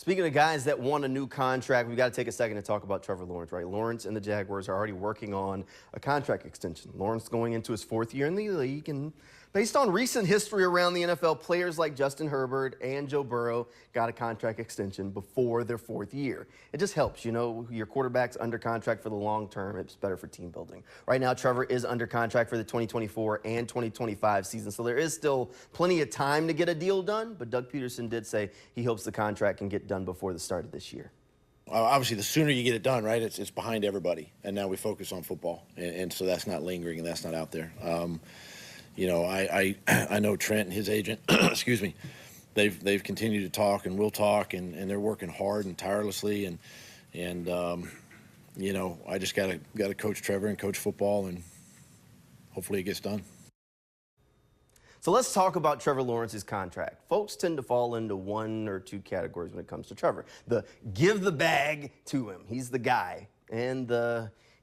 Speaking of guys that want a new contract, we've got to take a second to talk about Trevor Lawrence, right? Lawrence and the Jaguars are already working on a contract extension. Lawrence going into his fourth year in the league, and based on recent history around the NFL, players like Justin Herbert and Joe Burrow got a contract extension before their fourth year. It just helps, you know, your quarterback's under contract for the long term. It's better for team building. Right now, Trevor is under contract for the 2024 and 2025 season, so there is still plenty of time to get a deal done, but Doug Pederson did say he hopes the contract can get done before the start of this year. Obviously, the sooner you get it done, right, it's behind everybody, and now we focus on football, and so that's not lingering and that's not out there. You know, I know Trent and his agent, excuse me, they've continued to talk and will talk, and they're working hard and tirelessly, and you know, I just gotta coach Trevor and coach football, and hopefully it gets done. So let's talk about Trevor Lawrence's contract. Folks tend to fall into one or two categories when it comes to Trevor. The give the bag to him. He's the guy. And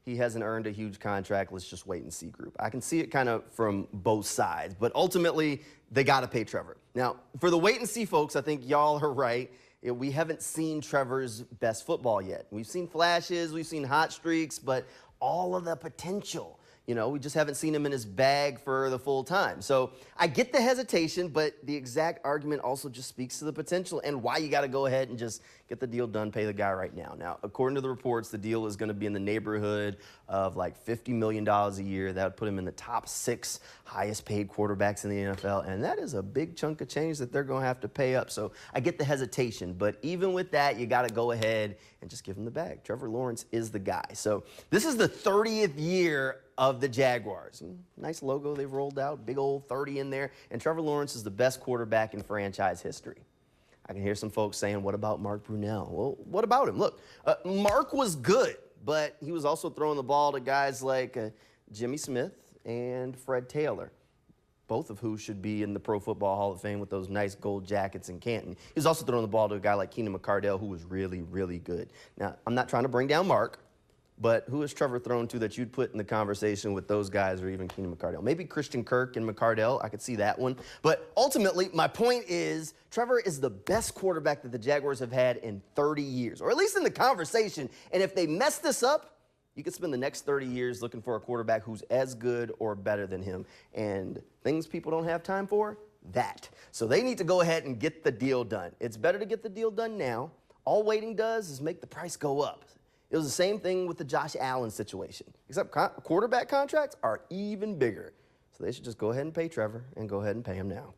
he hasn't earned a huge contract. Let's just wait and see group. I can see it kind of from both sides, but ultimately they got to pay Trevor. Now, for the wait and see folks, I think y'all are right. We haven't seen Trevor's best football yet. We've seen flashes, we've seen hot streaks, but all of the potential. You know, we just haven't seen him in his bag for the full time. So I get the hesitation, but the exact argument also just speaks to the potential and why you got to go ahead and just get the deal done, pay the guy right now. Now, according to the reports, the deal is going to be in the neighborhood of like $50 million a year. That would put him in the top 6 highest paid quarterbacks in the NFL. And that is a big chunk of change that they're going to have to pay up. So I get the hesitation, but even with that, you got to go ahead and just give him the bag. Trevor Lawrence is the guy. So this is the 30th year of the Jaguars. Nice logo they've rolled out, big old 30 in there. And Trevor Lawrence is the best quarterback in franchise history. I can hear some folks saying, what about Mark Brunell? Well, what about him? Look, Mark was good, but he was also throwing the ball to guys like Jimmy Smith and Fred Taylor, both of who should be in the Pro Football Hall of Fame with those nice gold jackets in Canton. He was also throwing the ball to a guy like Keenan McCardell, who was really, really good. Now, I'm not trying to bring down Mark, but who has Trevor thrown to that you'd put in the conversation with those guys or even Keenan McCardell? Maybe Christian Kirk and McCardell. I could see that one. But ultimately, my point is Trevor is the best quarterback that the Jaguars have had in 30 years, or at least in the conversation. And if they mess this up, you could spend the next 30 years looking for a quarterback who's as good or better than him. And things people don't have time for, that. So they need to go ahead and get the deal done. It's better to get the deal done now. All waiting does is make the price go up. It was the same thing with the Josh Allen situation, except quarterback contracts are even bigger. So they should just go ahead and pay Trevor and go ahead and pay him now.